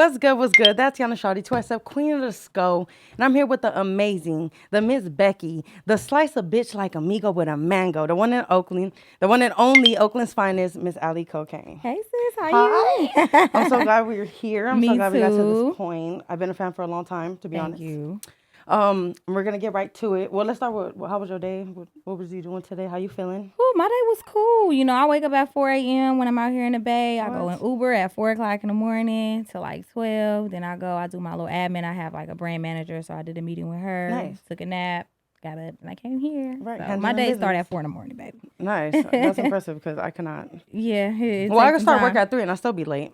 What's good? What's good? That's Yana Shawty, TYSF, Queen of the Skull. And I'm here with the amazing, the Miss Becky, the slice of bitch like amigo with a mango, the one in Oakland, the one and only Oakland's finest, Miss AllyCocaine. Hey sis, how Hi. you? I'm so glad we're here. I'm so Me glad we got to too. this point. I've been a fan for a long time, to be Thank honest. you. We're gonna get right to it. Well, let's start with how was your day? What was you doing today? How you feeling? Ooh, my day was cool. You know, I wake up at 4 a.m. when I'm out here in the Bay. I go in What? Uber at 4 o'clock in the morning to like 12. Then I do my little admin. I have like a brand manager, so I did a meeting with her. Nice. Took a nap, got up, and I came here. Right, So handling my day business. started at 4 in the morning, baby. Nice. That's impressive because I cannot. Yeah. Well, I can start work at 3 and I still be late.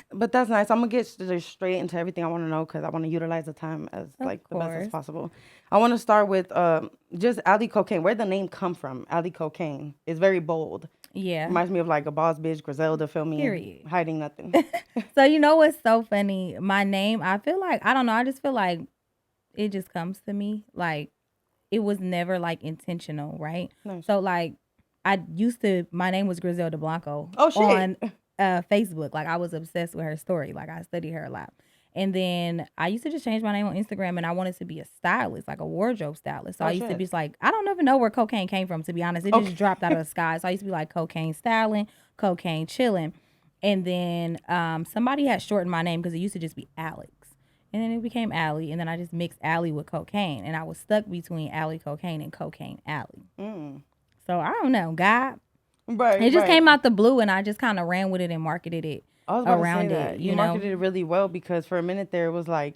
But that's nice. I'm gonna get straight into everything I want to know because I want to utilize the time as the best as course. possible. I want to start with just AllyCocaine. Where'd the name come from? AllyCocaine. It's very bold. Yeah. Reminds me of like a boss bitch, Griselda, feel me? Period. Hiding nothing. So you know what's so funny? My name, I feel like, I don't know, I just feel like it just comes to me. Like, it was never like intentional, right? Nice. So like, my name was Griselda Blanco. Oh, shit. On Facebook. Like, I was obsessed with her story. Like, I studied her a lot. And then I used to just change my name on Instagram, and I wanted to be a stylist, like a wardrobe stylist. So I used to shit. be just like, I don't even know where cocaine came from, to be honest. It Okay. just dropped out of the sky. So I used to be like cocaine styling, cocaine chilling. And then somebody had shortened my name because it used to just be Alex. And then it became Ally. And then I just mixed Ally with cocaine. And I was stuck between AllyCocaine and Cocaine Ally. So I don't know. God. Right. It just came out the blue, and I just kind of ran with it and marketed it I was about around to say that. it. You marketed it really well because for a minute there it was like,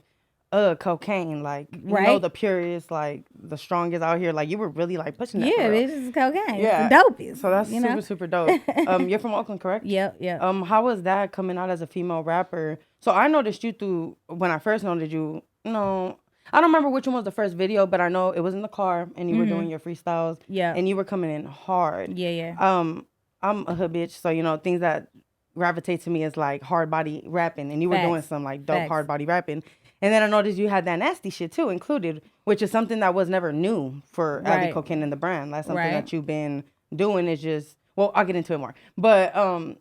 cocaine, like you know Right. the purest, like the strongest out here. Like you were really like pushing that. Yeah, for real. this is cocaine. Yeah. It's the dopest. So that's you know? super dope. You're from Oakland, correct? Yep. How was that coming out as a female rapper? So I noticed you through when I first noticed you. No, I don't remember which one was the first video, but I know it was in the car and you were doing your freestyles. Yeah. And you were coming in hard. Yeah. I'm a hood bitch, so you know things that gravitate to me is like hard body rapping, and you were Facts. doing some like dope Facts. hard body rapping. And then I noticed you had that nasty shit too included, which is something that was never new for Right. AllyCocaine and the brand. That's something Right. that you've been doing. Is just well, I'll get into it more. But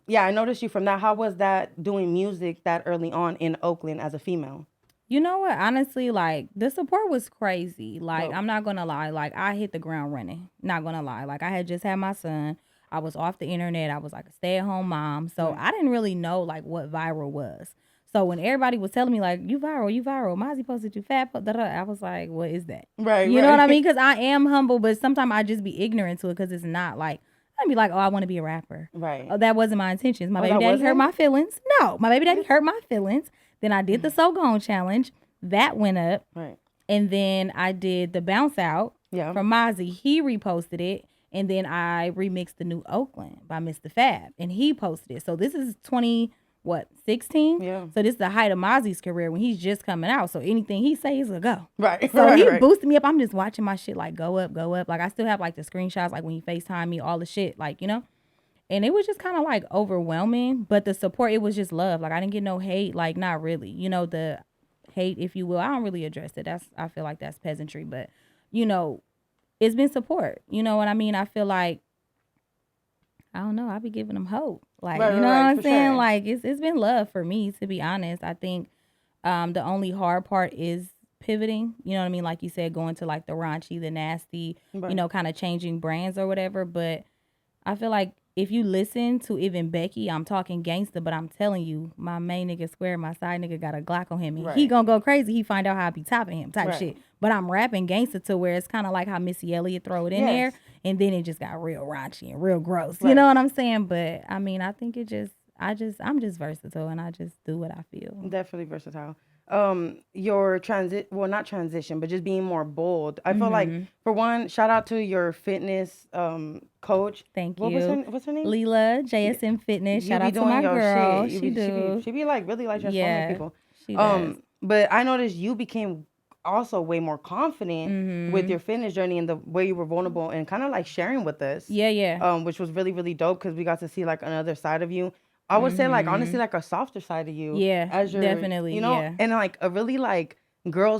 yeah, I noticed you from that. How was that doing music that early on in Oakland as a female? You know what? Honestly, like, the support was crazy. Like, Dope. I'm not going to lie. Like, I hit the ground running. Not going to lie. Like, I had just had my son. I was off the internet. I was like a stay-at-home mom. So I didn't really know, like, what viral was. So when everybody was telling me, like, you viral. Mozzie posted you fat. I was like, what is that? Right. You know what I mean? Because I am humble, but sometimes I just be ignorant to it because it's not like, I'd be like, oh, I want to be a rapper. Right. Oh, that wasn't my intentions. My baby that daddy hurt wasn't? my feelings. No, my baby daddy hurt my feelings. Then I did the So Gone challenge. That went up. Right. And then I did the Bounce Out from Mozzie. He reposted it. And then I remixed the new Oakland by Mr. Fab. And he posted it. So this is 16? Yeah. So this is the height of Mozzie's career when he's just coming out. So anything he says is a go. Right. So right, he right. boosted me up. I'm just watching my shit like go up. Like I still have like the screenshots, like when he FaceTime me, all the shit, like, you know. And it was just kind of like overwhelming. But the support, it was just love. Like I didn't get no hate. Like not really. You know, the hate, if you will. I don't really address it. I feel like that's peasantry. But, you know, it's been support. You know what I mean? I feel like, I don't know, I be giving them hope. Like, Right, you know right, what I'm for saying? sure. Like, it's been love for me, to be honest. I think the only hard part is pivoting. You know what I mean? Like you said, going to like the raunchy, the nasty, Right. you know, kind of changing brands or whatever. But I feel like if you listen to even Becky, I'm talking gangster, but I'm telling you, my main nigga Square, my side nigga got a Glock on him. And he Right. gonna go crazy. He find out how I be topping him type Right. shit. But I'm rapping gangster to where it's kind of like how Missy Elliott throw it in Yes. there. And then it just got real raunchy and real gross. Right. You know what I'm saying? But I mean, I think I'm just versatile and I just do what I feel. Definitely versatile. Your not transition, but just being more bold. I feel like, for one, shout out to your fitness coach. Thank What's her name? Leela, JSM Fitness. You Shout be out to doing my your girl. shit. She do. She be like really like transforming Yeah, people. she does. But I noticed you became also way more confident with your fitness journey and the way you were vulnerable and kind of like sharing with us. Yeah. Which was really, really dope because we got to see like another side of you. I would say like honestly like a softer side of you. Yeah, as your, definitely, you know, yeah. and like a really like girl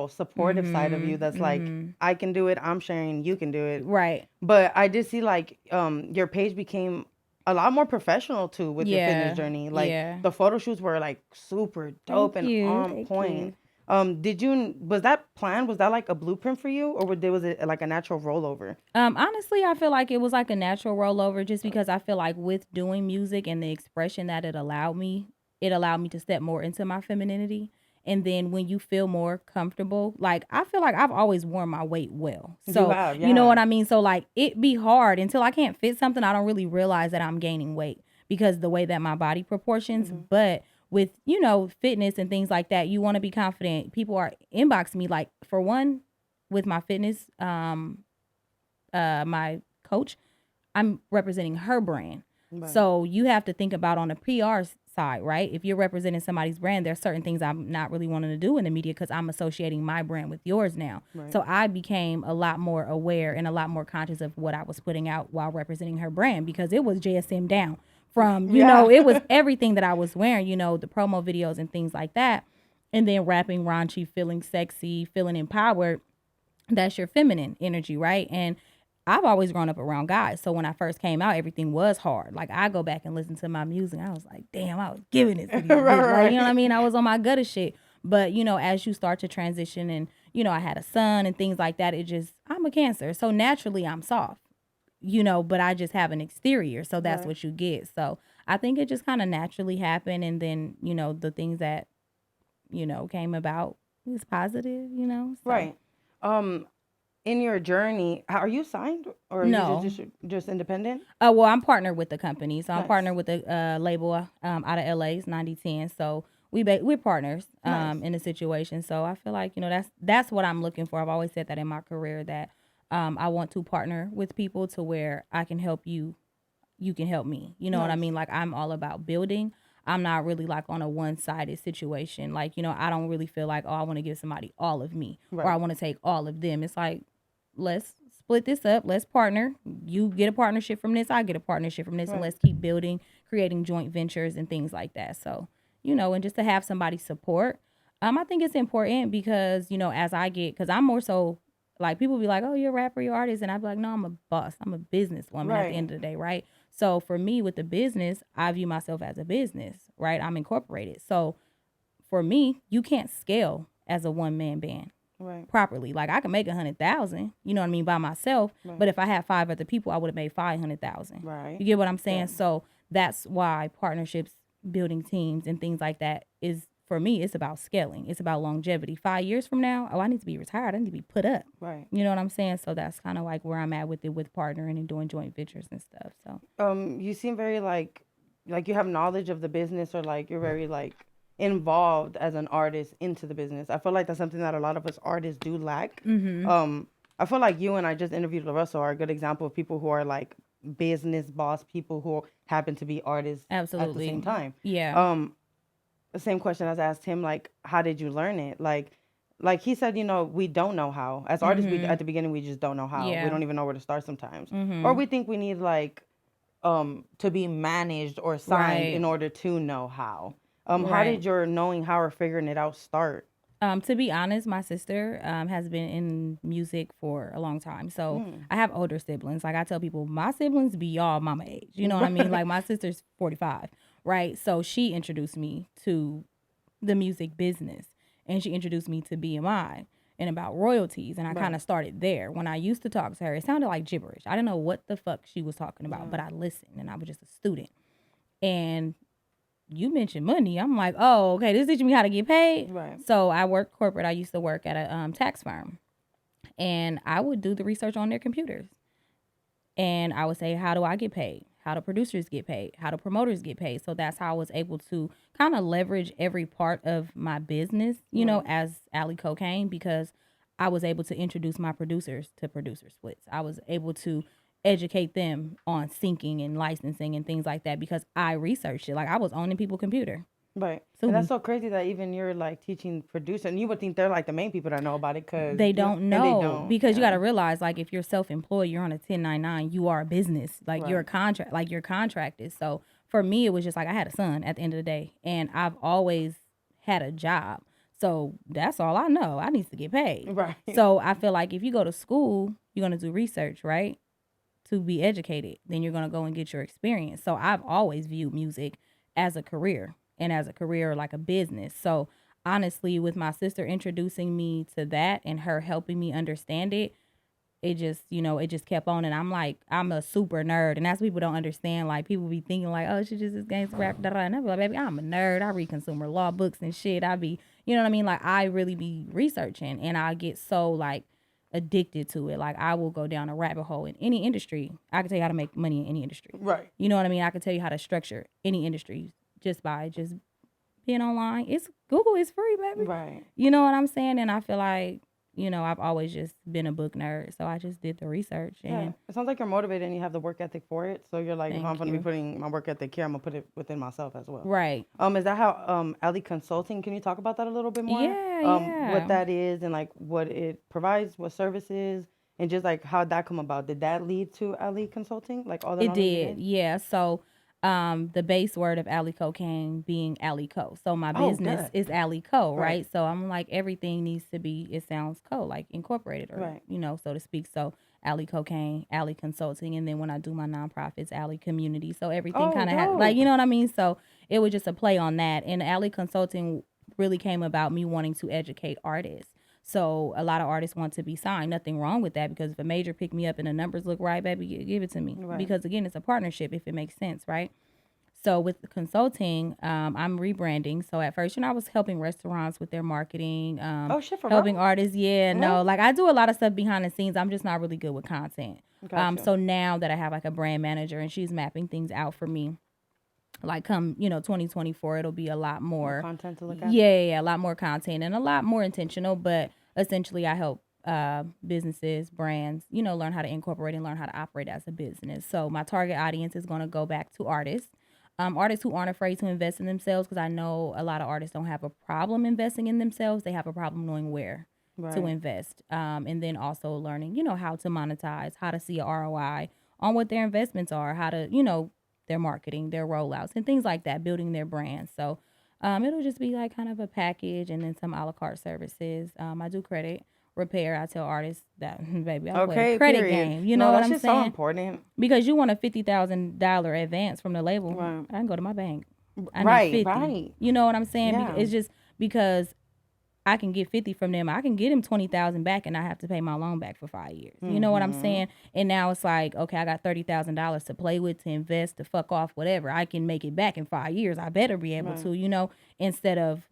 supportive side of you that's like, I can do it, I'm sharing, you can do it. Right. But I did see like your page became a lot more professional too with your Yeah. fitness journey. Like Yeah. the photo shoots were like super dope Thank and you. on Thank point. you. Was that planned? Was that like a blueprint for you, or was it like a natural rollover? Honestly, I feel like it was like a natural rollover just because I feel like with doing music and the expression that it allowed me to step more into my femininity. And then when you feel more comfortable, like I feel like I've always worn my weight well. You So, have, you know yeah. what I mean? So like it be hard until I can't fit something, I don't really realize that I'm gaining weight because the way that my body proportions, but with, fitness and things like that, you want to be confident. People are inboxing me like for one with my fitness my coach, I'm representing her brand. Right. So you have to think about on the PR side, right? If you're representing somebody's brand, there's certain things I'm not really wanting to do in the media because I'm associating my brand with yours now. Right. So I became a lot more aware and a lot more conscious of what I was putting out while representing her brand because it was JSM down from, it was everything that I was wearing, the promo videos and things like that. And then rapping raunchy, feeling sexy, feeling empowered. That's your feminine energy, right? And I've always grown up around guys. So when I first came out, everything was hard. Like I go back and listen to my music. I was like, damn, I was giving it to these bitches. Like, you know what I mean? I was on my gutter shit. But, as you start to transition and, I had a son and things like that, I'm a Cancer. So naturally I'm soft, but I just have an exterior. So that's what you get. So I think it just kind of naturally happened. And then, the things that, came about was positive, So. Right. In your journey, are you signed or are No. you just independent? Well, I'm partnered with the company, so I'm Nice. partnered with a label out of LA. It's 9010. So we're partners Nice. in the situation. So I feel like that's what I'm looking for. I've always said that in my career that I want to partner with people to where I can help you, you can help me. You know what I Nice. mean? Like I'm all about building. I'm not really like on a one-sided situation. Like, I don't really feel like, oh, I want to give somebody all of me or I want to take all of them. It's like, let's split this up. Let's partner. You get a partnership from this. I get a partnership from this. And let's keep building, creating joint ventures and things like that. So, and just to have somebody support, I think it's important because, as I get, because I'm more so like people be like, oh, you're a rapper, you're an artist. And I'd be like, no, I'm a boss. I'm a businesswoman at the end of the day, right? So for me with the business, I view myself as a business, right? I'm incorporated. So for me, you can't scale as a one-man band. Right. Properly. Like I can make 100,000, you know what I mean, by myself. Right. But if I had 5 other people, I would have made 500,000. Right. You get what I'm saying? Yeah. So that's why partnerships, building teams and things like that is, for me, it's about scaling. It's about longevity. 5 years from now, I need to be retired. I need to be put up. Right. You know what I'm saying? So that's kind of like where I'm at with it, with partnering and doing joint ventures and stuff. So you seem very like you have knowledge of the business, or like you're very like involved as an artist into the business. I feel like that's something that a lot of us artists do lack. I feel like you and I just interviewed LaRussell are a good example of people who are like business boss people who happen to be artists absolutely at the same time. Yeah. The same question I was asked him, like, how did you learn it? Like he said, we don't know how. As artists, we at the beginning we just don't know how. Yeah. We don't even know where to start sometimes, or we think we need like to be managed or signed in order to know how. How did your knowing how or figuring it out start? To be honest, my sister has been in music for a long time. So I have older siblings. Like I tell people, my siblings be y'all mama age. You know what I mean? Like my sister's 45, right? So she introduced me to the music business and she introduced me to BMI and about royalties. And I kind of started there. When I used to talk to her, it sounded like gibberish. I didn't know what the fuck she was talking about, but I listened and I was just a student. And you mentioned money. I'm like, oh, okay, this is teaching me how to get paid. Right. So I worked corporate. I used to work at a tax firm. And I would do the research on their computers. And I would say, how do I get paid? How do producers get paid? How do promoters get paid? So that's how I was able to kind of leverage every part of my business, you know, as AllyCocaine, because I was able to introduce my producers to producer splits. I was able to educate them on syncing and licensing and things like that because I researched it. Like I was owning people's computer. Right. And that's so crazy that even you're like teaching producer, and you would think they're like the main people that know about it because they don't know. They don't, because you got to realize, like, if you're self-employed, you're on a 1099, you are a business. Like you're a contract, like you're contracted. So for me, it was just like I had a son at the end of the day, and I've always had a job. So that's all I know. I need to get paid. Right. So I feel like if you go to school, you're gonna do research, right? to be educated. Then you're going to go and get your experience. So I've always viewed music as a career, and as a career like a business. So honestly, with my sister introducing me to that and her helping me understand it, it just, it just kept on. And I'm a super nerd. And that's what people don't understand. Like, people be thinking like, oh, she just is gangster rap. Da, da. And I be like, baby, I'm a nerd. I read consumer law books and shit. I be, you know what I mean? Like, I really be researching, and I get so like addicted to it. Like, I will go down a rabbit hole in any industry. I can tell you how to make money in any industry. Right. You know what I mean? I can tell you how to structure any industry just by just being online. Google is free, baby. Right. You know what I'm saying? And I feel like, I've always just been a book nerd. So I just did the research. And Yeah. It sounds like you're motivated and you have the work ethic for it. So you're like, if I'm going to be putting my work ethic here, I'm going to put it within myself as well. Right. Is that how Ally Consulting, can you talk about that a little bit more? Yeah. What that is and like what it provides, what services, and just like how that come about. Did that lead to Ally Consulting? Like all the It did. Yeah. So the base word of AllyCocaine being AllyCo. So my business is AllyCo, right? So I'm like, everything needs to be, it sounds co, like incorporated, or so to speak. So AllyCocaine, Ally Consulting, and then when I do my nonprofits, Ally Community. So everything kind of has, like, you know what I mean? So it was just a play on that. And Ally Consulting really came about me wanting to educate artists. So a lot of artists want to be signed. Nothing wrong with that, because if a major pick me up and the numbers look right, baby, give it to me. Right. Because again, it's a partnership if it makes sense, right? So with the consulting, I'm rebranding. So at first, I was helping restaurants with their marketing, helping artists. Yeah, no, like I do a lot of stuff behind the scenes. I'm just not really good with content. Gotcha. So now that I have like a brand manager and she's mapping things out for me, like come 2024, it'll be a lot more content to look at. Yeah, a lot more content and a lot more intentional. But essentially, I help businesses, brands, learn how to incorporate and learn how to operate as a business. So my target audience is going to go back to artists. Artists who aren't afraid to invest in themselves, because I know a lot of artists don't have a problem investing in themselves. They have a problem knowing where to invest. And then also learning, how to monetize, how to see a ROI on what their investments are, how to, their marketing, their rollouts, and things like that, building their brand. So it'll just be like kind of a package, and then some a la carte services. I do credit repair. I tell artists that, baby, I play a credit game. You know what I'm saying? So important. Because you want a $50,000 advance from the label. Right. I can go to my bank. I need 50. Right. You know what I'm saying? Yeah. It's just because I can get 50 from them. I can get them 20,000 back, and I have to pay my loan back for 5 years. You know what I'm saying? And now it's like, okay, I got $30,000 to play with, to invest, to fuck off, whatever. I can make it back in 5 years. I better be able to, instead of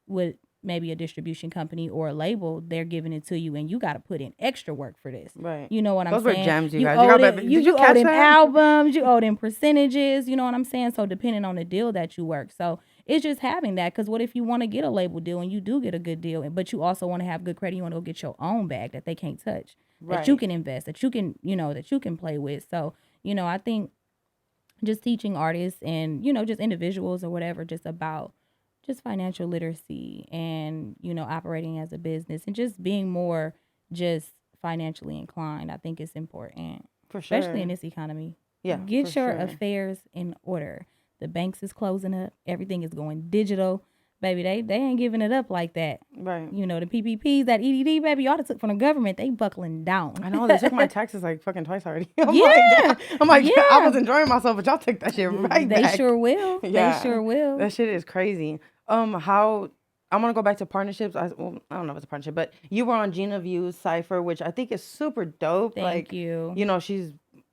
with maybe a distribution company or a label, they're giving it to you, and you got to put in extra work for this. Right. You know what I'm saying? Those were gems, you guys. You owe them albums, you owe them percentages, you know what I'm saying? So depending on the deal that you work. So it's just having that, because what if you want to get a label deal and you do get a good deal, but you also want to have good credit, you want to go get your own bag that they can't touch, that you can invest, that you can, that you can play with. So, I think just teaching artists and, just individuals or whatever, just about just financial literacy and, operating as a business and just being more just financially inclined, I think it's important. For sure. Especially in this economy. Yeah. Get your affairs in order. The banks is closing up. Everything is going digital. Baby, they ain't giving it up like that. Right. The PPPs, that EDD, baby, y'all took from the government, they buckling down. I know, they took my taxes like fucking twice already. I'm like, I was enjoying myself, but y'all took that shit right back. They sure will. Yeah. They sure will. That shit is crazy. How I want to go back to partnerships. I don't know if it's a partnership, but you were on Gina View's Cypher, which I think is super dope. Thank you.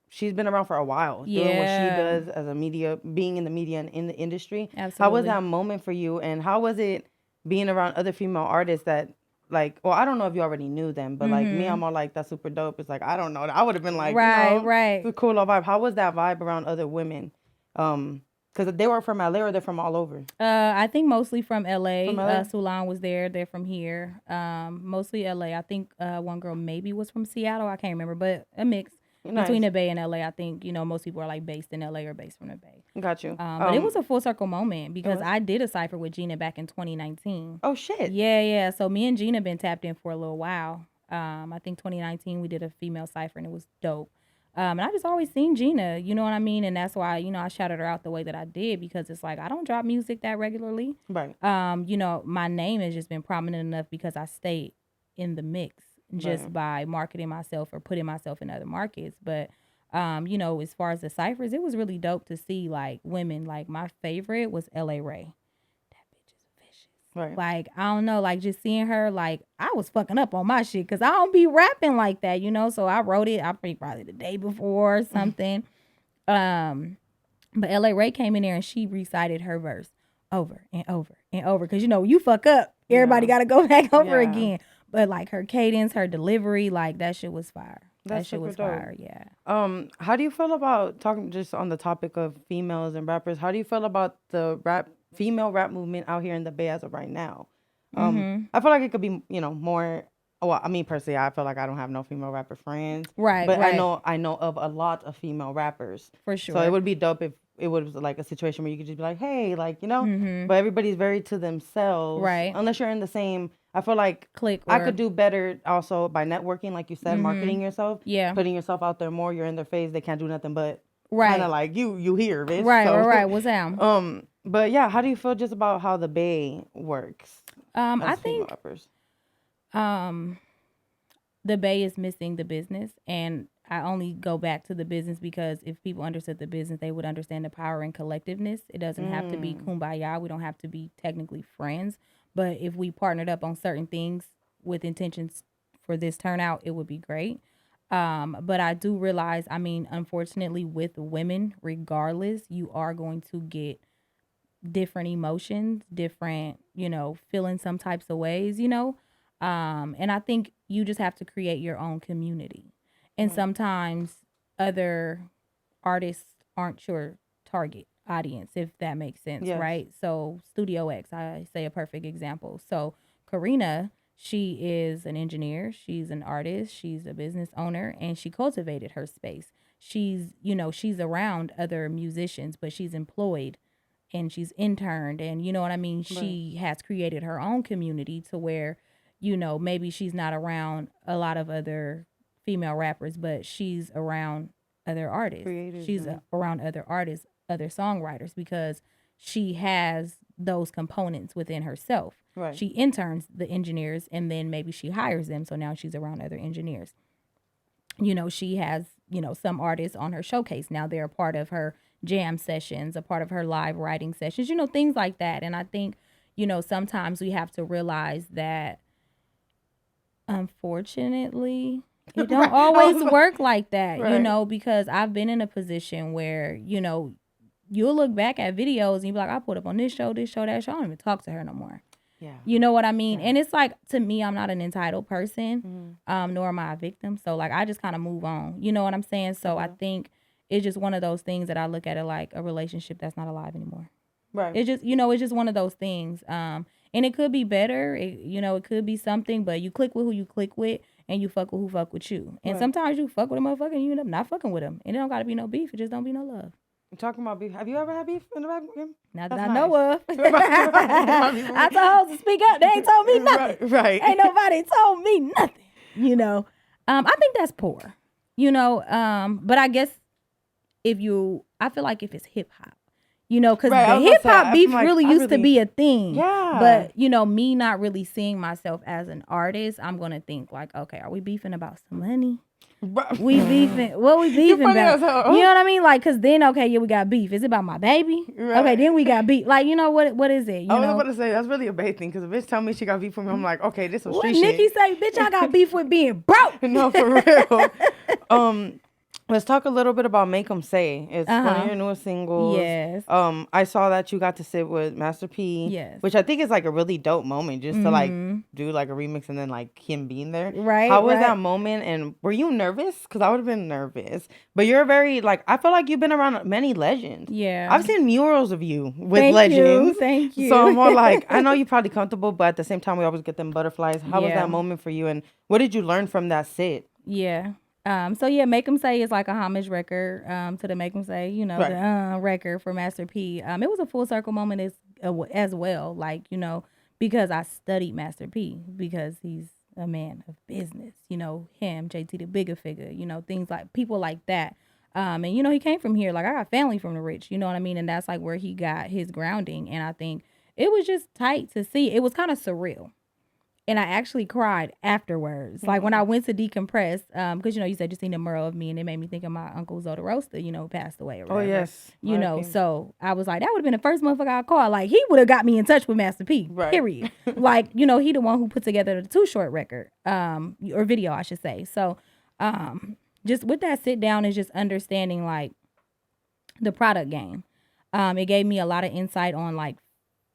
She's been around for a while doing what she does as a media, being in the media and in the industry. Absolutely. How was that moment for you, and how was it being around other female artists that like? Well, I don't know if you already knew them, but like me, I'm all like, that's super dope. It's like, I don't know. I would have been like, right. It's a cool little vibe. How was that vibe around other women? Because they were from LA or they're from all over? I think mostly from LA. Sulan was there. They're from here. Mostly LA. I think one girl maybe was from Seattle. I can't remember, but a mix between the Bay and LA. I think, most people are like based in LA or based from the Bay. Got you. But it was a full circle moment because I did a cypher with Gina back in 2019. Oh, shit. Yeah. So me and Gina been tapped in for a little while. I think 2019 we did a female cypher and it was dope. And I just always seen Gina, you know what I mean? And that's why, I shouted her out the way that I did, because it's like, I don't drop music that regularly. Right. My name has just been prominent enough because I stayed in the mix just by marketing myself or putting myself in other markets. But You know, as far as the ciphers, it was really dope to see like women. Like my favorite was LA Ray. That bitch is vicious. Right. Like, I don't know, like just seeing her, like I was fucking up on my shit because I don't be rapping like that, you know. So I wrote it, I think probably the day before or something. But LA Ray came in there and she recited her verse over and over and over. Cause you know, you fuck up, everybody gotta go back over again. But like her cadence, her delivery, like that shit was fire. That shit was fire, yeah. How do you feel about talking just on the topic of females and rappers? How do you feel about the female rap movement out here in the Bay as of right now? I feel like it could be, you know, more. Well, I mean, personally, I feel like I don't have no female rapper friends, Right, but right. I know of a lot of female rappers For sure. So it would be dope if it was like a situation where you could just be like, hey, like, you know, but everybody's very to themselves, Right. Unless you're in the same. I feel like Click. I could do better also by networking, like you said, marketing yourself, putting yourself out there more. You're in their face, they can't do nothing but kind of like you here, bitch. Right, so, right. What's that? But yeah, how do you feel just about how the Bay works? I think the Bay is missing the business, and I only go back to the business because if people understood the business, they would understand the power and collectiveness. It doesn't have to be kumbaya. We don't have to be technically friends, but if we partnered up on certain things with intentions for this turnout, it would be great. But I do realize, I mean, unfortunately, with women, regardless, you are going to get different emotions, different, you know, feeling some types of ways, you know. And I think you just have to create your own community. And sometimes other artists aren't your target audience, if that makes sense, right? So Studio X, I say a perfect example. So Karina, she is an engineer, she's an artist, she's a business owner, and she cultivated her space. She's, you know, she's around other musicians, but she's employed and she's interned, and you know what I mean? Right. She has created her own community to where, you know, maybe she's not around a lot of other female rappers, but she's around other artists. She's around other artists, other songwriters, because she has those components within herself. Right. She interns the engineers and then maybe she hires them. So now she's around other engineers. You know, she has, you know, some artists on her showcase. Now they're a part of her jam sessions, a part of her live writing sessions, you know, things like that. And I think, you know, sometimes we have to realize that unfortunately it don't always work like that, you know, because I've been in a position where, you know, you'll look back at videos and you'll be like, I put up on this show, that show. I don't even talk to her no more. Yeah. You know what I mean? Yeah. And it's like, to me, I'm not an entitled person, nor am I a victim. So like, I just kind of move on. You know what I'm saying? So I think it's just one of those things that I look at it like a relationship that's not alive anymore. Right. It's just, you know, it's just one of those things. And it could be better. You know, it could be something, but you click with who you click with and you fuck with who fuck with you. And sometimes you fuck with a motherfucker and you end up not fucking with them. And it don't got to be no beef. It just don't be no love. Talking about beef. Have you ever had beef in the rap game? Not that I know of. I told hoes to speak up. They ain't told me nothing. Right. Ain't nobody told me nothing. You know, I think that's poor. You know, but I guess I feel like if it's hip hop, you know, because the hip hop beef really used to be a thing. Yeah. But, you know, me not really seeing myself as an artist, I'm going to think like, okay, are we beefing about some money? We beefing. What we beefing about? You know what I mean? Like, cause then we got beef. Is it about my baby? Right. Okay, then we got beef. Like, you know what is it? I was about to say that's really a bad thing. Cause a bitch tell me she got beef with me, I'm like, okay, this is street shit. Nikki say, bitch, I got beef with being broke. No, for real. Let's talk a little bit about Make 'Em Say. It's one of your newest singles. Yes. I saw that you got to sit with Master P. Yes. Which I think is like a really dope moment just to like do like a remix and then like him being there. Right. How was that moment? And were you nervous? Because I would have been nervous. But you're very like, I feel like you've been around many legends. Yeah. I've seen murals of you with legends. Thank you. So I'm more like, I know you're probably comfortable, but at the same time, we always get them butterflies. How was that moment for you? And what did you learn from that sit? Yeah. So yeah, Make 'Em Say is like a homage record to the Make 'Em Say, you know, the record for Master P. It was a full circle moment as well, like, you know, because I studied Master P because he's a man of business, you know, him, JT the Bigger Figure, you know, things like people like that. And you know, he came from here. Like I got family from the rich, you know what I mean? And that's like where he got his grounding. And I think it was just tight to see. It was kind of surreal. And I actually cried afterwards. Like when I went to decompress, because you said you seen the mural of me, and it made me think of my uncle Zoda Roaster, passed away or Oh whatever. yes. So I was like, that would have been the first motherfucker I called. Like he would have got me in touch with Master P. Right. Period. Like he the one who put together the Too Short record, or video, I should say. So, just with that sit down is just understanding like the product game. It gave me a lot of insight on like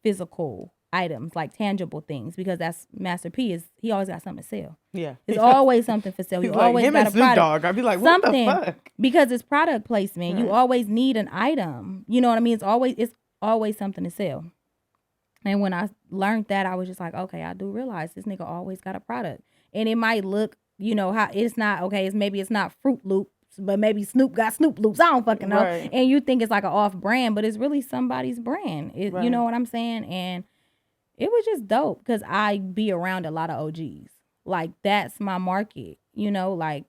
physical items, like tangible things, because that's Master P he always got something to sell. Yeah. It's always something for sale. You like, always him got and a Snoop product. Dogg. I'd be like, what the fuck? Because it's product placement. Right. You always need an item. You know what I mean? It's always something to sell. And when I learned that, I was just like, okay, I do realize this nigga always got a product. And it might look, how it's not, okay, it's not Fruit Loops, but maybe Snoop got Snoop Loops. I don't fucking know. Right. And you think it's like an off brand, but it's really somebody's brand. Right. You know what I'm saying? And it was just dope because I be around a lot of OGs. Like, that's my market, like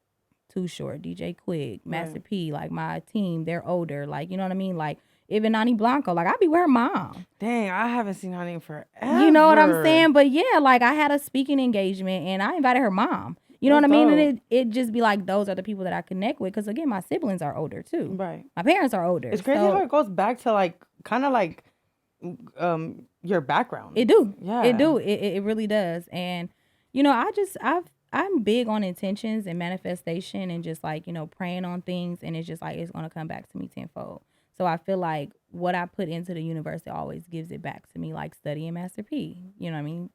Too Short, DJ Quick, Master P, like my team, they're older. Like, you know what I mean? Like, even Nani Blanco, like I be with her mom. Dang, I haven't seen Nani in forever. You know what I'm saying? But yeah, like I had a speaking engagement and I invited her mom. You know what I mean? dope. And it just be like, those are the people that I connect with. Because again, my siblings are older too. Right. My parents are older. It's crazy how it goes back to like, kind of like, your background. It do. Yeah. It do. It really does. And, I'm big on intentions and manifestation and just like, praying on things. And it's just like, it's going to come back to me tenfold. So I feel like what I put into the universe, it always gives it back to me, like studying Master P. You know what I mean?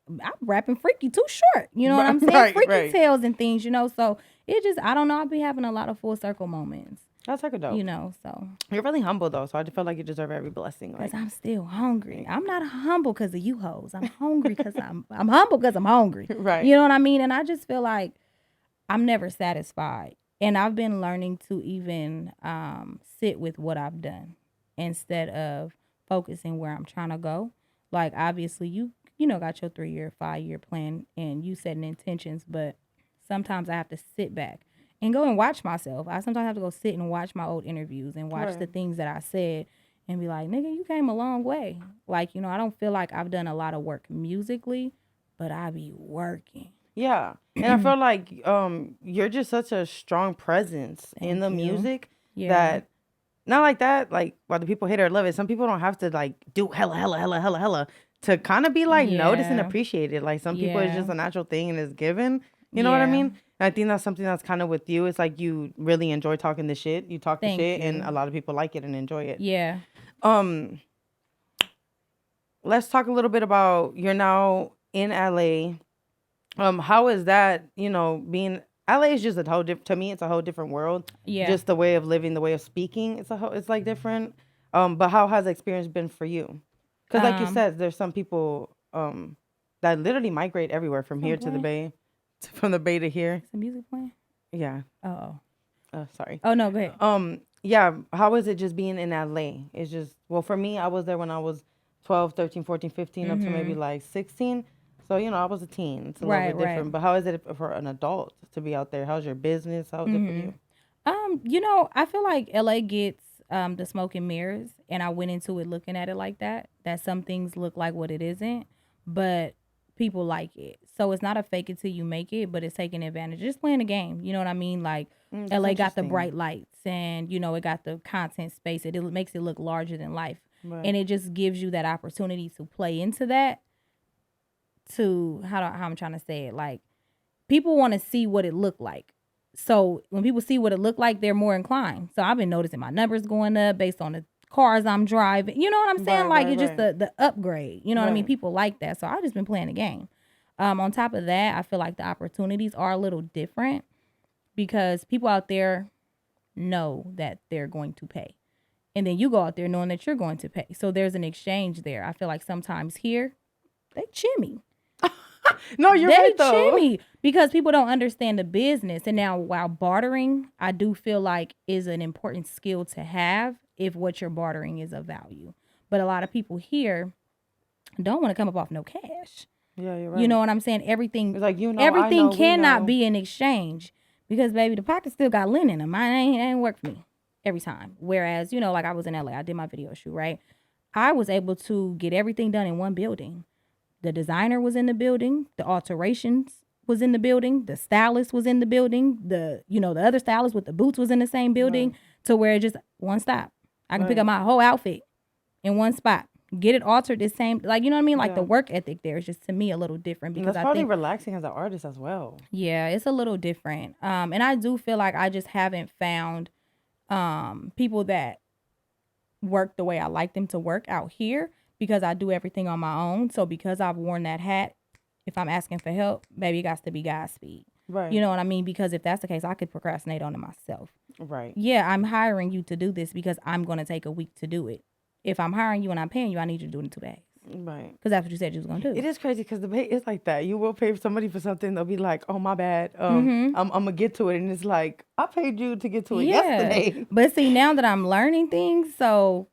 I'm rapping freaky Too Short. You know what I'm saying? Freaky tales and things, So it just, I don't know. I'll be having a lot of full circle moments. That's like a dope. So. You're really humble though. So I feel like you deserve every blessing. Because I'm still hungry. I'm not humble because of you hoes. I'm hungry because I'm humble because I'm hungry. Right. You know what I mean? And I just feel like I'm never satisfied. And I've been learning to even sit with what I've done instead of focusing where I'm trying to go. Like, obviously, you got your 3-year, 5-year plan and you setting intentions, but sometimes I have to sit back and go and watch myself. I sometimes have to go sit and watch my old interviews and watch the things that I said and be like, nigga, you came a long way. Like, I don't feel like I've done a lot of work musically, but I be working. Yeah. And I feel like you're just such a strong presence in the music that, not like that, like whether people hate it or love it, some people don't have to like do hella to kind of be like noticed and appreciated. Like some people it's just a natural thing and it's given. You know what I mean? And I think that's something that's kind of with you. It's like you really enjoy talking the shit. You talk the shit and a lot of people like it and enjoy it. Yeah. Let's talk a little bit about, you're now in LA. How is that, being, LA is just to me, it's a whole different world. Yeah. Just the way of living, the way of speaking, it's like different. But how has the experience been for you? Because like you said, there's some people that literally migrate everywhere from here to the Bay, from the Bay to here. Some music playing? Yeah. Oh. Sorry. Oh, no, go ahead. Yeah. How is it just being in LA? It's just, well, for me, I was there when I was 12, 13, 14, 15, up to maybe like 16. So, I was a teen. It's a little bit different. Right. But how is it for an adult to be out there? How's your business? How is it for you? I feel like LA gets the smoke and mirrors, and I went into it looking at it like that some things look like what it isn't, but people like it. So it's not a fake it till you make it, but it's taking advantage. Just playing the game. You know what I mean? Like, LA got the bright lights, and, it got the content space. It makes it look larger than life. Right. And it just gives you that opportunity to play into that. To how I'm trying to say it, like people want to see what it looked like. So when people see what it looked like, they're more inclined. So I've been noticing my numbers going up based on the cars I'm driving. You know what I'm saying? It's just the upgrade. You know what I mean? People like that. So I've just been playing the game. On top of that, I feel like the opportunities are a little different because people out there know that they're going to pay. And then you go out there knowing that you're going to pay. So there's an exchange there. I feel like sometimes here, they chimmy. No, you're right though. Chimmy because people don't understand the business. And now while bartering, I do feel like is an important skill to have if what you're bartering is of value. But a lot of people here don't want to come up off no cash. Yeah, you're right. You know what I'm saying? Everything, it's like, everything cannot be an exchange because baby, the pocket still got lint in them. Mine ain't work for me every time. Whereas, like I was in LA, I did my video shoot, right? I was able to get everything done in one building. The designer was in the building. The alterations was in the building. The stylist was in the building. The other stylist with the boots was in the same building, to where it just one stop. I can pick up my whole outfit in one spot. Get it altered the same, like, you know what I mean? Like the work ethic there is just, to me, a little different, because that's probably relaxing as an artist as well. Yeah, it's a little different. And I do feel like I just haven't found people that work the way I like them to work out here, because I do everything on my own. So because I've worn that hat, if I'm asking for help, baby, it got to be Godspeed. Right. You know what I mean? Because if that's the case, I could procrastinate on it myself. Right. Yeah, I'm hiring you to do this because I'm going to take a week to do it. If I'm hiring you and I'm paying you, I need you to do it in 2 days. Right. Because that's what you said you was going to do. It is crazy because the pay is like that. You will pay somebody for something. They'll be like, oh, my bad. I'm going to get to it. And it's like, I paid you to get to it yesterday. But see, now that I'm learning things, so,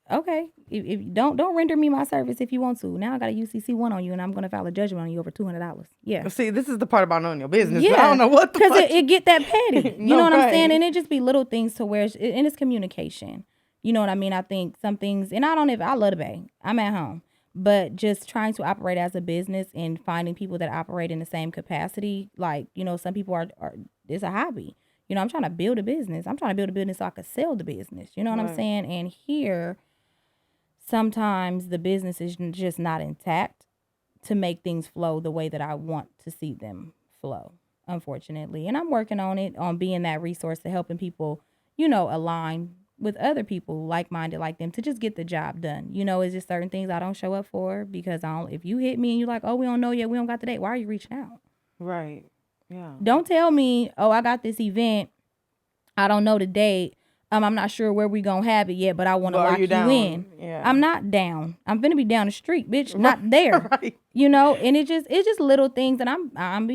okay. If don't render me my service if you want to. Now I got a UCC 1 on you, and I'm going to file a judgment on you over $200. Yeah. See, this is the part about knowing your business. Yeah. I don't know what the fuck. Because it get that petty. You know what I'm saying? And it just be little things to where, and it's communication. You know what I mean? I think some things, and I love the Bay. I'm at home. But just trying to operate as a business and finding people that operate in the same capacity. Like, some people are it's a hobby. I'm trying to build a business. I'm trying to build a business so I could sell the business. You know what I'm saying? And here, sometimes the business is just not intact to make things flow the way that I want to see them flow, unfortunately. And I'm working on it, on being that resource to helping people, align with other people like-minded like them to just get the job done. It's just certain things I don't show up for because if you hit me and you're like, oh, we don't know yet, we don't got the date, why are you reaching out? Right. Yeah. Don't tell me, oh, I got this event, I don't know the date, I'm not sure where we gonna have it yet, but I want to lock you in. Yeah. I'm not down. I'm gonna be down the street, bitch, not there. Right. And it's just little things, and I'm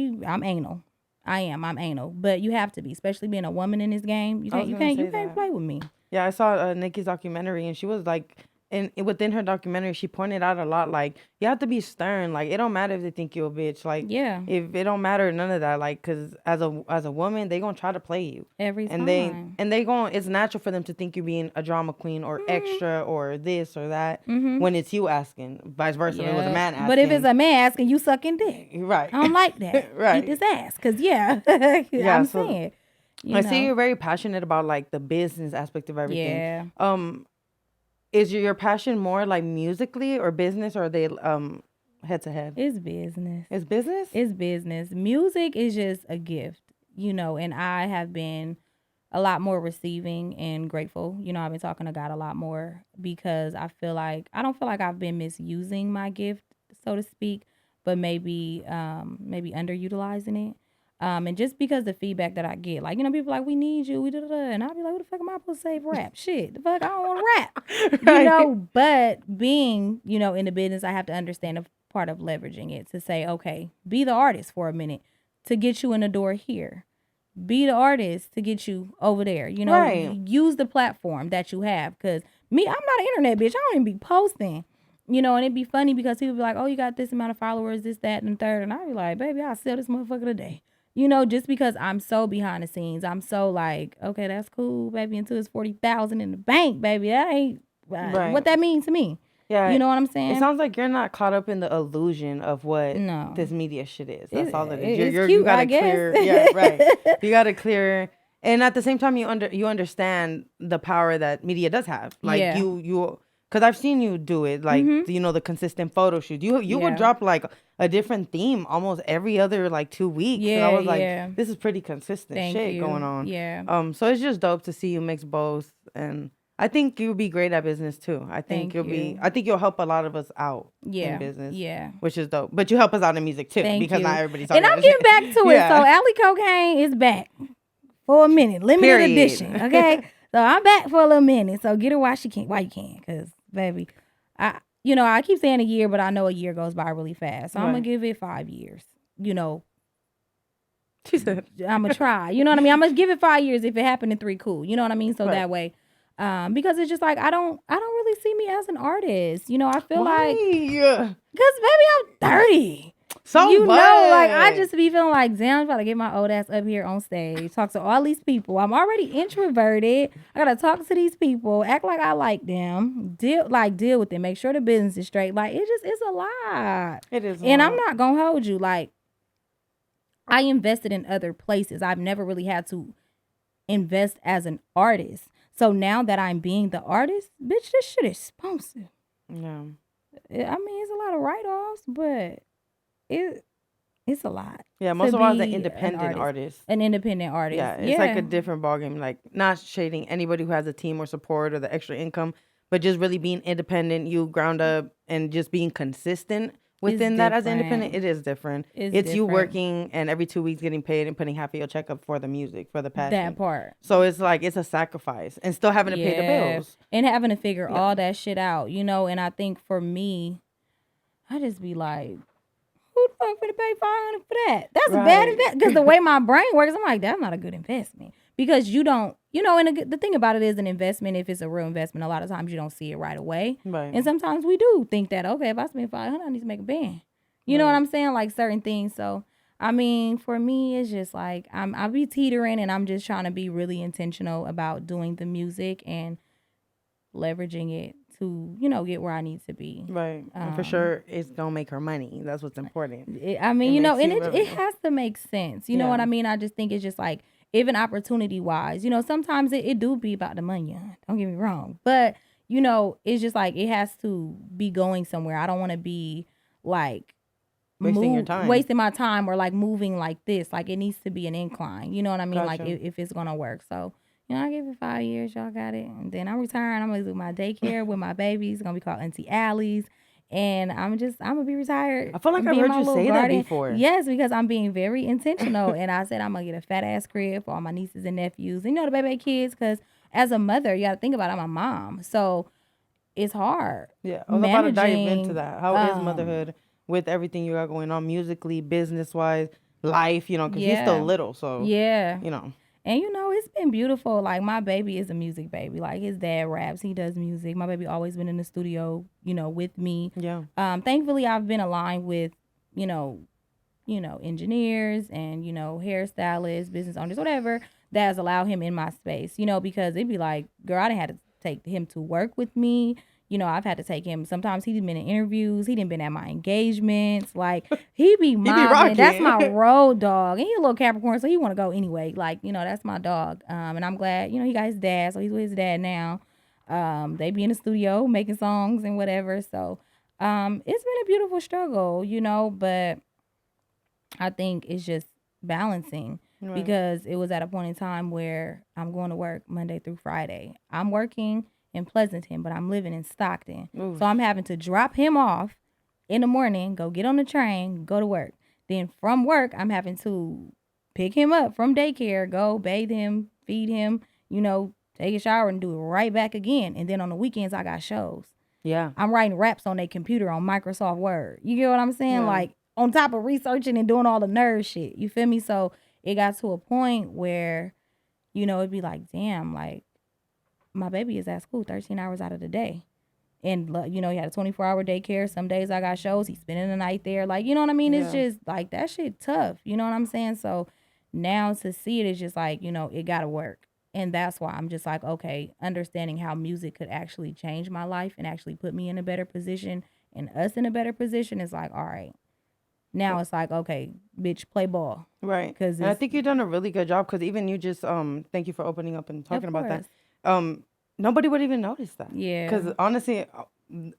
anal. I'm anal, but you have to be, especially being a woman in this game. You can't play with me. Yeah, I saw Nikki's documentary, and she was like, and within her documentary, she pointed out a lot, like, you have to be stern. Like, it don't matter if they think you're a bitch. Like, if it don't matter, none of that. Like, because as a woman, they gonna try to play you every time. And they going, it's natural for them to think you're being a drama queen or extra or this or that when it's you asking. Vice versa, if it was a man asking. But if it's a man asking, you sucking dick. Right. I don't like that. Right. Eat this ass, because I'm saying. I see you're very passionate about like the business aspect of everything. Yeah. Is your passion more like musically or business, or are they head to head? It's business. It's business? It's business. Music is just a gift, and I have been a lot more receiving and grateful. I've been talking to God a lot more because I don't feel like I've been misusing my gift, so to speak, but maybe underutilizing it. And just because the feedback that I get, like, people like, we need you, and I'll be like, what the fuck am I supposed to say? Rap? Shit, the fuck, I don't want to rap. Right. But being, in the business, I have to understand a part of leveraging it to say, okay, be the artist for a minute to get you in the door here. Be the artist to get you over there. Right. Use the platform that you have. Because me, I'm not an internet bitch. I don't even be posting. And it'd be funny because people be like, oh, you got this amount of followers, this, that, and the third. And I'd be like, baby, I'll sell this motherfucker today. Just because I'm so behind the scenes, I'm so like, okay, that's cool, baby, until it's 40,000 in the bank, baby. That ain't what that means to me. Yeah. You know what I'm saying? It sounds like you're not caught up in the illusion of what this media shit is. That's all that is. It's cute, you gotta clear. Yeah, right. You gotta clear. And at the same time, you understand the power that media does have. Like you because I've seen you do it, like, the consistent photo shoot. You would drop, like, a different theme almost every other, like, 2 weeks. Yeah, and I was like, this is pretty consistent going on. Yeah. So it's just dope to see you mix both. And I think you'll be great at business, too. I think you'll help a lot of us out in business. Yeah. Which is dope. But you help us out in music, too. Because not everybody's talking about it. And I'm getting back to it. So AllyCocaine is back for a minute. Limited edition, okay? So I'm back for a little minute. So get her while you can, because... baby, I keep saying a year, but I know a year goes by really fast. So I'm going to give it 5 years. She said, I'm going to try. You know what I mean? I'm going to give it 5 years. If it happened in 3, cool. You know what I mean? So that way, because it's just like, I don't really see me as an artist. I feel like, because baby, I'm 30. So you what? know, like I just be feeling like, damn, I'm about to get my old ass up here on stage, talk to all these people. I'm already introverted. I gotta talk to these people, act like I like them, deal with them, make sure the business is straight. Like it's a lot. It is. And I'm not gonna hold you. Like I invested in other places. I've never really had to invest as an artist. So now that I'm being the artist, bitch, this shit is expensive. Yeah. I mean, it's a lot of write-offs, but it's a lot. Yeah, most to of us are be independent artists. An independent artist. Yeah, it's like a different ballgame. Like not shading anybody who has a team or support or the extra income, but just really being independent, you ground up and just being consistent within that as independent. It is different. It's you working and every 2 weeks getting paid and putting half of your check up for the music, for the passion. That part. So it's like it's a sacrifice and still having to pay the bills. And having to figure all that shit out, you know, and I think for me, I just be like, who the fuck finna pay $500 for that? That's a bad investment. Because the way my brain works, I'm like, that's not a good investment. Because you don't, you know, and the thing about it is an investment, if it's a real investment, a lot of times you don't see it right away. Right. And sometimes we do think that, okay, if I spend $500, I need to make a band. You know what I'm saying? Like certain things. So, I mean, for me, it's just like, I'll be teetering and I'm just trying to be really intentional about doing the music and leveraging it to, you know, get where I need to be. Right. And for sure, it's going to make her money. That's what's important. I mean, you know, and it has to make sense. You know what I mean? I just think it's just like, even opportunity-wise, you know, sometimes it do be about the money. Don't get me wrong. But, you know, it's just like, it has to be going somewhere. I don't want to be like, wasting my time or like moving like this. Like, it needs to be an incline. You know what I mean? Gotcha. Like, if it's going to work. So, you know, I give it 5 years. Y'all got it. And then I'm retiring. I'm going to do my daycare with my babies. It's going to be called Auntie Ally's. And I'm going to be retired. I feel like I've heard you say that before. Yes, because I'm being very intentional. And I said I'm going to get a fat ass crib for all my nieces and nephews. And, you know, the baby kids, because as a mother, you got to think about it. I'm a mom. So it's hard. Yeah. I was about to dive into that. How is motherhood with everything you got going on musically, business-wise, life, you know, because he's still little. So, you know. And, you know, it's been beautiful. Like, my baby is a music baby. Like, his dad raps. He does music. My baby always been in the studio, you know, with me. Yeah. Thankfully, I've been aligned with, you know, engineers and, you know, hairstylists, business owners, whatever, that has allowed him in my space, you know, because it'd be like, girl, I done had to take him to work with me. You know, I've had to take him. Sometimes he's been in interviews. He done been at my engagements. Like, he be mobbing. That's my road dog. And he a little Capricorn, so he want to go anyway. Like, you know, that's my dog. And I'm glad, you know, he got his dad, so he's with his dad now. They be in the studio making songs and whatever. So, it's been a beautiful struggle, you know, but I think it's just balancing. Right. Because it was at a point in time where I'm going to work Monday through Friday. I'm working in Pleasanton, but I'm living in Stockton. Ooh. So I'm having to drop him off in the morning, go get on the train, go to work. Then from work, I'm having to pick him up from daycare, go bathe him, feed him, you know, take a shower and do it right back again. And then on the weekends, I got shows. Yeah. I'm writing raps on their computer on Microsoft Word. You get what I'm saying? Yeah. Like, on top of researching and doing all the nerd shit. You feel me? So it got to a point where, you know, it'd be like, damn, like, my baby is at school 13 hours out of the day. And, you know, he had a 24-hour daycare. Some days I got shows. He's spending the night there. Like, you know what I mean? Yeah. It's just, like, that shit tough. You know what I'm saying? So now to see it is just like, you know, it got to work. And that's why I'm just like, okay, understanding how music could actually change my life and actually put me in a better position and us in a better position is like, all right. Now it's like, okay, bitch, play ball. Right. And I think you've done a really good job because even you just, thank you for opening up and talking about that. Nobody would even notice that. Yeah. Because honestly,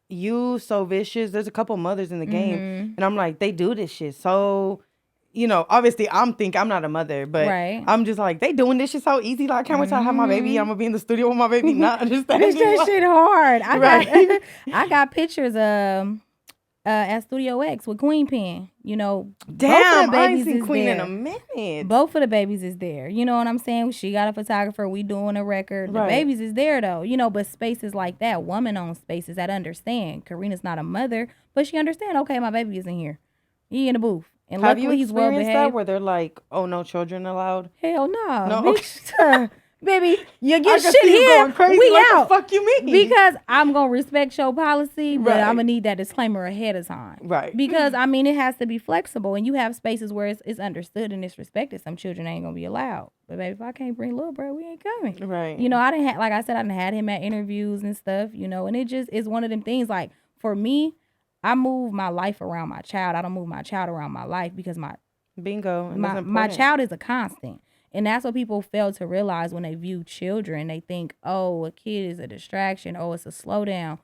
you So Vicious, there's a couple mothers in the game. And I'm like, they do this shit. So, you know, obviously I'm not a mother, but I'm just like, they doing this shit so easy. Like, I can't wait till I have my baby. I'm going to be in the studio with my baby, not understanding. It's that shit hard. I got pictures at Studio X with Queen Pen, you know. Damn, I ain't seen Queen in a minute. Both of the babies is there. You know what I'm saying? She got a photographer. We doing a record. The babies is there, though. You know, but spaces like that, woman-owned spaces that understand. Karina's not a mother, but she understand, okay, my baby is in here. He in the booth. And have you experienced that where they're like, oh, no children allowed? Hell no. No, bitch. baby, you I get can shit see you here. going crazy. We What out. the fuck you mean? Because I'm gonna respect your policy, but Right. I'm gonna need that disclaimer ahead of time. Right. Because I mean, it has to be flexible, and you have spaces where it's understood and it's respected. Some children ain't gonna be allowed. But baby, if I can't bring little bro, we ain't coming. Right. You know, I didn't have, like I said, I didn't had him at interviews and stuff. You know, and it just is one of them things. Like for me, I move my life around my child. I don't move my child around my life because Bingo. And that's my important. child is a constant. And that's what people fail to realize when they view children. They think, oh, a kid is a distraction. Oh, it's a slowdown.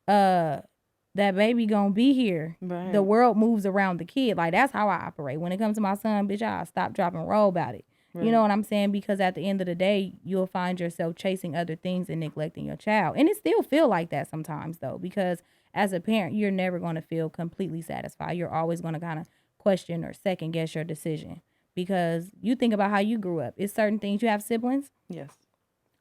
That baby gonna be here. Right. The world moves around the kid. Like, that's how I operate. When it comes to my son, bitch, I'll stop, drop, and roll about it. Right. You know what I'm saying? Because at the end of the day, you'll find yourself chasing other things and neglecting your child. And it still feel like that sometimes, though, because as a parent, you're never going to feel completely satisfied. You're always going to kind of question or second guess your decision. Because you think about how you grew up. It's certain things. You have siblings. Yes.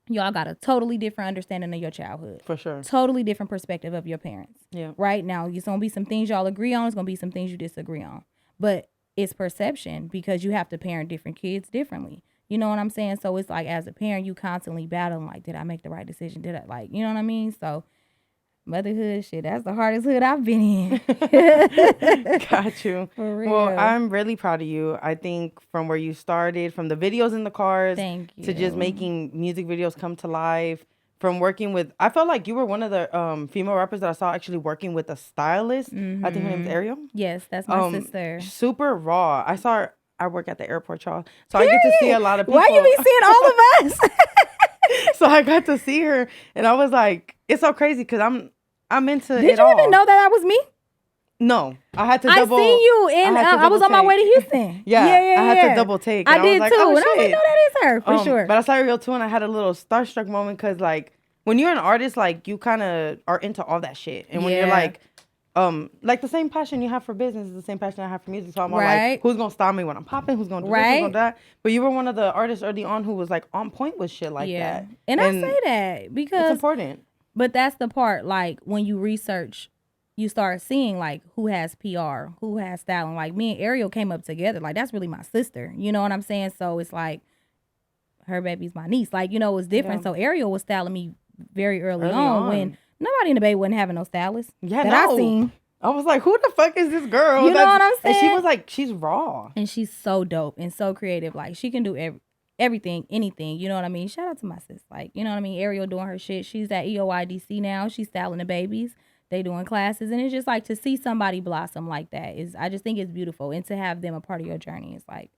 Y'all got a totally different understanding of your childhood. For sure. Totally different perspective of your parents. Yeah. Right now, it's going to be some things y'all agree on. It's going to be some things you disagree on. But it's perception because you have to parent different kids differently. You know what I'm saying? So it's like as a parent, you constantly battling like, did I make the right decision? Did I like, you know what I mean? So motherhood, shit, that's the hardest hood I've been in. Got you. For real. Well, I'm really proud of you. I think from where you started, from the videos in the cars Thank to just you. making music videos come to life, from working with, I felt like you were one of the female rappers that I saw actually working with a stylist. I think her name's Ariel. Yes, that's my sister. Super raw. I saw her, I work at the airport, y'all. So I get to see a lot of people. Why you be seeing all of us? So I got to see her and I was like, it's so crazy because I'm into Did it you all. even know that was me? No, I had to I double. seen you and I was on my double way to take. Houston. Yeah, yeah. I had to double take. I and did was like, too. oh, And I was like, shit. no, that is her for sure. But I saw Ariel too, and I had a little starstruck moment because, like, when you're an artist, like, you kind of are into all that shit, and when you're like the same passion you have for business is the same passion I have for music. So I'm all like, who's gonna stop me when I'm popping? Who's gonna do this? Who's gonna do that? But you were one of the artists early on who was like on point with shit like that. And I say that because it's important. But that's the part, like, when you research, you start seeing, like, who has PR, who has styling. Like, me and Ariel came up together. Like, that's really my sister. You know what I'm saying? So it's like, her baby's my niece. Like, you know, it's different. So Ariel was styling me very early on when nobody in the Bay wasn't having no stylist that I seen. I was like, who the fuck is this girl? You know what I'm saying? And she was like, she's raw. And she's so dope and so creative. Like, she can do everything, anything. You know what I mean? Shout out to my sis. Like, you know what I mean? Ariel doing her shit. She's at EOIDC now. She's styling the babies. They doing classes. And it's just like to see somebody blossom like that is, I just think it's beautiful. And to have them a part of your journey is like,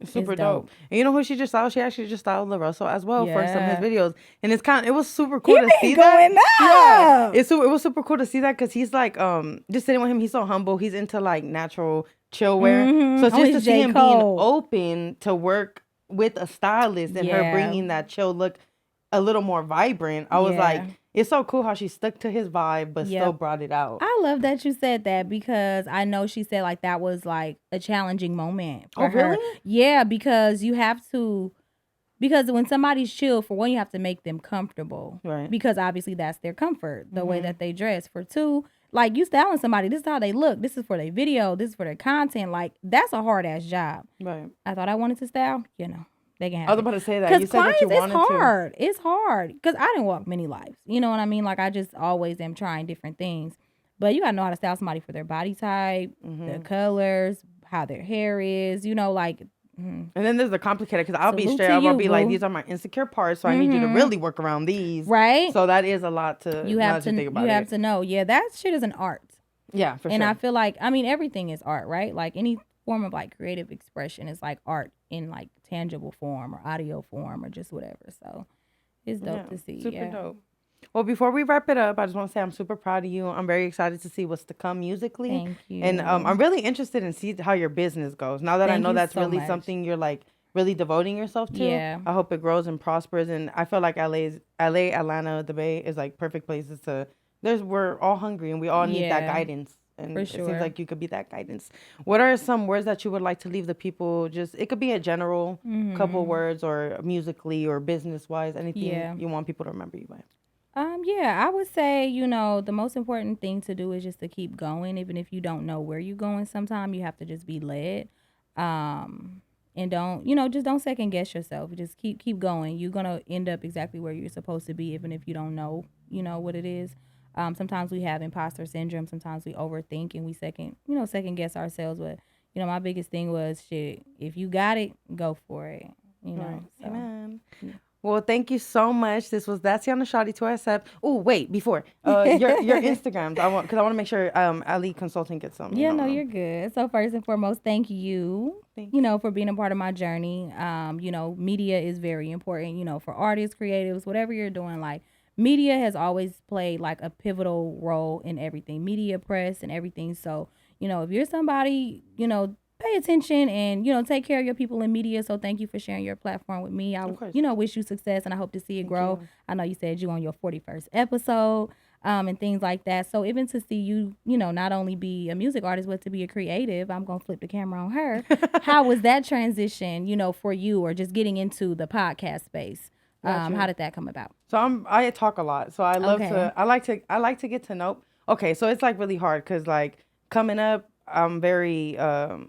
super dope. And you know who she just styled? She actually just styled LaRussell as well for some of his videos. And it's it was super cool to see that. Yeah. It was super cool to see that because he's like, just sitting with him, he's so humble. He's into like natural chill wear. So it's just to see him being open to work with a stylist and her bringing that chill look a little more vibrant. I was like, it's so cool how she stuck to his vibe but still brought it out. I love that you said that because I know she said like that was like a challenging moment for her. Really? Yeah, because you have to, because when somebody's chill, for one, you have to make them comfortable. Right. Because obviously that's their comfort, the way that they dress. For two, like you styling somebody, this is how they look. This is for their video. This is for their content. Like that's a hard ass job. Right. I thought I wanted to style, you know. They can have I was about to say that. Because You said that you wanted it's hard. It's hard. Because I didn't walk many lives. You know what I mean? Like, I just always am trying different things. But you got to know how to style somebody for their body type, their colors, how their hair is, you know, like. And then there's the complicated, because I'll be Salute straight to up. I'll be you, like, boo. these are my insecure parts, so I need you to really work around these. Right? So that is a lot to You have to think about. You have to know. Yeah, that shit is an art. Yeah, for sure. And I feel like, I mean, everything is art, right? Like any form of like creative expression is like art in like tangible form or audio form or just whatever. So it's dope to see. Super dope. Well, before we wrap it up, I just want to say I'm super proud of you. I'm very excited to see what's to come musically. Thank you. And I'm really interested in see how your business goes. Now that I know that's really something you're like really devoting yourself to. Yeah. I hope it grows and prospers. And I feel like LA, Atlanta, the Bay is like perfect places to. We're all hungry and we all need that guidance. And it seems like you could be that guidance. What are some words that you would like to leave the people? Just it could be a general couple words or musically or business wise, anything you want people to remember you by. I would say, you know, the most important thing to do is just to keep going, even if you don't know where you're going. Sometimes you have to just be led. and don't, just don't second guess yourself. Just keep going. You're gonna end up exactly where you're supposed to be, even if you don't know, what it is. Sometimes we have imposter syndrome. Sometimes we overthink and we second guess ourselves. But my biggest thing was, shit, if you got it, go for it. Right. So. Amen. Well, thank you so much. This was That's Yana Shawty TYSF. Oh, wait, before your Instagrams, I want to make sure Ali Consulting gets some. Yeah, no, you're good. So first and foremost, thank you. Thanks. For being a part of my journey. Media is very important. For artists, creatives, whatever you're doing. Like, media has always played like a pivotal role in everything. Media, press, and everything. So if you're somebody, pay attention and take care of your people in media. So thank you for sharing your platform with me. I wish you success, and I hope to see it grow. I know you said you on your 41st episode, and things like that. So even to see you, not only be a music artist but to be a creative, I'm gonna flip the camera on her. How was that transition, for you, or just getting into the podcast space? How did that come about? So I talk a lot. So I love to. I like to get to know. Okay, so it's like really hard because like coming up, I'm very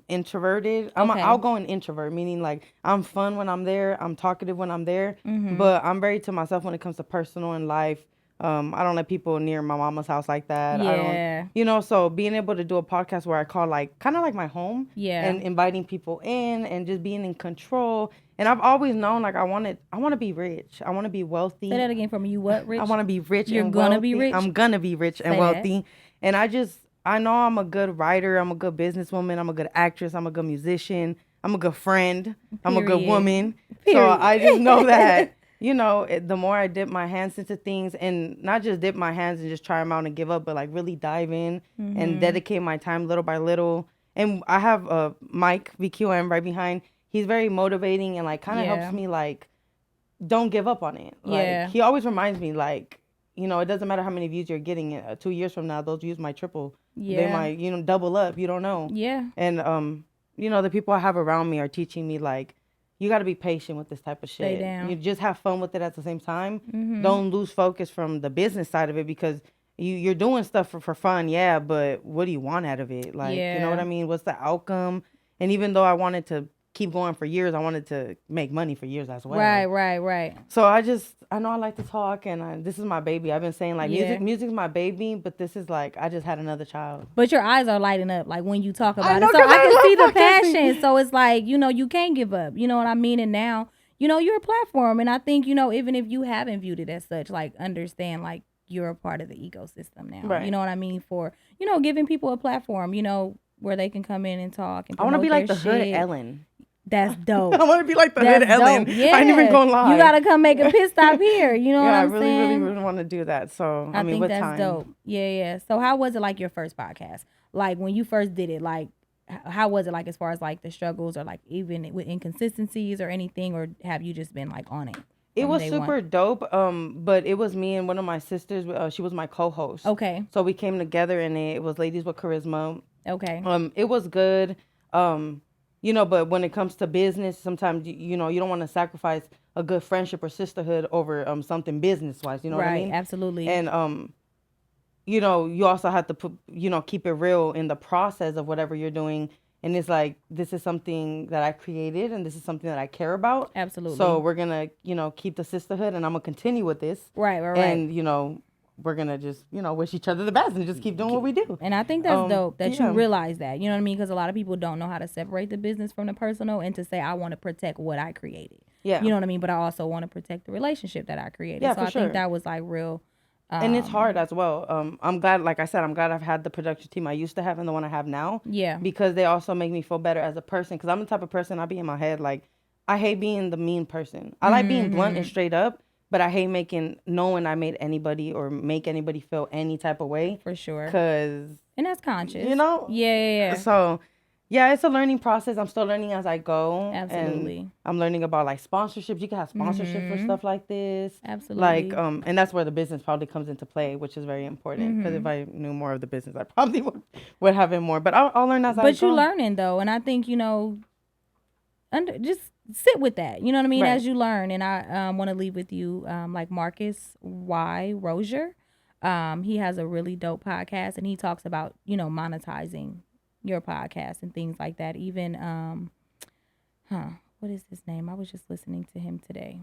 introverted. I'm an outgoing introvert, meaning like I'm fun when I'm there. I'm talkative when I'm there, but I'm very to myself when it comes to personal and life. I don't let people near my mama's house like that. Yeah. I don't, so being able to do a podcast where I call like kind of like my home, and inviting people in and just being in control. And I've always known like I want to be rich. I want to be wealthy. Say that again for me. You what, rich? I want to be rich You're and gonna wealthy. be rich? I'm gonna be rich and wealthy. And I know I'm a good writer. I'm a good businesswoman. I'm a good actress. I'm a good musician. I'm a good friend. I'm a good woman. So I just know that, the more I dip my hands into things, and not just dip my hands and just try them out and give up, but like really dive in and dedicate my time little by little. And I have Mike, VQM, right behind. He's very motivating and like kind of helps me like, don't give up on it. Like he always reminds me like, it doesn't matter how many views you're getting. 2 years from now, those views might triple. They might, double up. You don't know. Yeah. And, the people I have around me are teaching me, like, you got to be patient with this type of shit. Stay down. You just have fun with it at the same time. Don't lose focus from the business side of it, because you're doing stuff for fun, but what do you want out of it? Like, you know what I mean? What's the outcome? And even though I wanted to keep going for years, I wanted to make money for years as well. Right. So I know I like to talk, and this is my baby. I've been saying like music's my baby, but this is like I just had another child. But your eyes are lighting up like when you talk about it. So I can see the passion. So it's like, you can't give up. You know what I mean? And now, you're a platform, and I think, even if you haven't viewed it as such, like understand like you're a part of the ecosystem now. Right. You know what I mean? For, giving people a platform, where they can come in and talk and I want to be like the shit. hood Ellen. That's dope. I want to be like the hood Ellen. Yeah. I ain't even gonna lie. You gotta come make a pit stop here. You know what I'm really, saying? really want to do that. So I mean, think with that's time. dope. Yeah. So how was it like your first podcast? Like when you first did it, like how was it like as far as like the struggles or like even with inconsistencies or anything, or have you just been like on it? It was super dope. But it was me and one of my sisters. She was my co-host. Okay. So we came together, and it was Ladies with Charisma. Okay. It was good. But when it comes to business, sometimes you don't want to sacrifice a good friendship or sisterhood over something business wise. You know what I mean? Right. Absolutely. And you also have to put keep it real in the process of whatever you're doing. And it's like, this is something that I created, and this is something that I care about. Absolutely. So we're gonna keep the sisterhood, and I'm gonna continue with this. Right. And we're gonna just wish each other the best and just keep doing what we do. And I think that's dope that you realize that. You know what I mean? Because a lot of people don't know how to separate the business from the personal, and to say, I want to protect what I created. Yeah. You know what I mean? But I also want to protect the relationship that I created. Yeah, so I think that was like real. And it's hard as well. I'm glad, like I said, I'm glad I've had the production team I used to have and the one I have now. Yeah. Because they also make me feel better as a person. Because I'm the type of person, I be in my head like, I hate being the mean person. I like being blunt and straight up, but I hate knowing I made anybody or make anybody feel any type of way. For sure. And that's conscious. Yeah. So, yeah, it's a learning process. I'm still learning as I go. Absolutely. And I'm learning about like sponsorships. You can have sponsorship for stuff like this. Absolutely. Like, and that's where the business probably comes into play, which is very important. Because if I knew more of the business, I probably would have it more. But I'll learn as I go. But you're learning though, and I think just sit with that. You know what I mean? Right. As you learn, and I want to leave with you like Marcus Y. Rozier. He has a really dope podcast, and he talks about monetizing your podcast and things like that. Even What is his name? I was just listening to him today.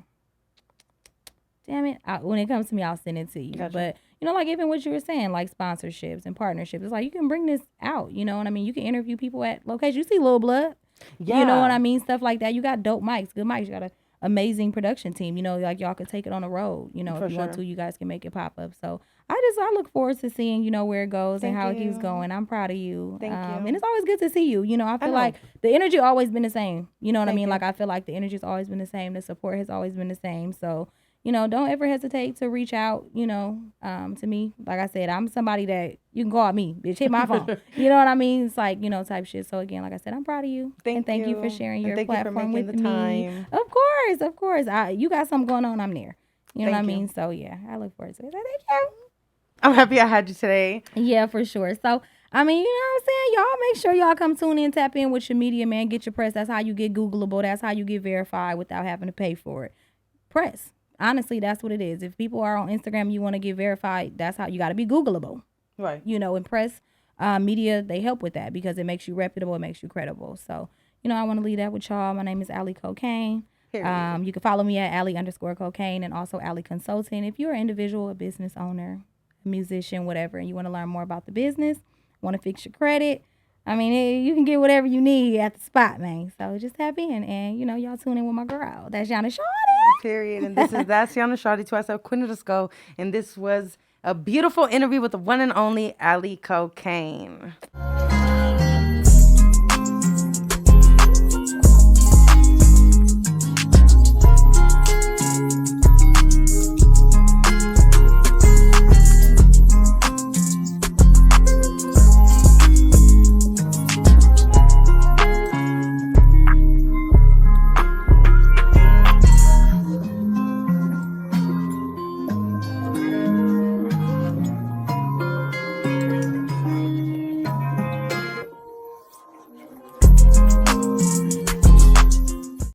Damn it. When it comes to me, I'll send it to you. Gotcha. But, you know, like even what you were saying, like sponsorships and partnerships, it's like you can bring this out. You know what I mean? You can interview people at locations. You see Lil Blood. Yeah. You know what I mean? Stuff like that. You got dope mics, good mics. You got an amazing production team. You know, like y'all could take it on the road. You know, For if you want sure. to, you guys can make it pop up. So I look forward to seeing, you know, where it goes and Thank how it keeps you. going. I'm proud of you. Thank you. And it's always good to see you. You know, I feel know. like the energy always been the same. You know what I Thank mean? you. Like I feel like the energy's always been the same. The support has always been the same. So, you know, don't ever hesitate to reach out, you know, to me. Like I said, I'm somebody that you can call me, bitch, hit my phone. You know what I mean? It's like, you know, type shit. So again, like I said, I'm proud of you. And thank you for sharing And your thank you for platform making with the me. time. Of course. You got something going on, I'm there. You know Thank what I you. mean? So yeah, I look forward to it. So thank you. I'm happy I had you today. Yeah, for sure. So, I mean, you know what I'm saying? Y'all make sure y'all come tune in, tap in with your media, man. Get your press. That's how you get Googleable. That's how you get verified without having to pay for it. Press. Honestly, that's what it is. If people are on Instagram, you want to get verified, that's how you got to be Googleable. Right. You know, and press media, they help with that because it makes you reputable, it makes you credible. So, you know, I want to leave that with y'all. My name is AllyCocaine. Period. You can follow me at Ally_cocaine and also Ally Consulting. If you're an individual, a business owner, a musician, whatever, and you want to learn more about the business, want to fix your credit, I mean, you can get whatever you need at the spot, man. So just tap in and, you know, y'all tune in with my girl. That's Yana Shorty. Period. And this is That's Yana Shorty, TYSF, Queen of the Skull. And this was a beautiful interview with the one and only AllyCocaine.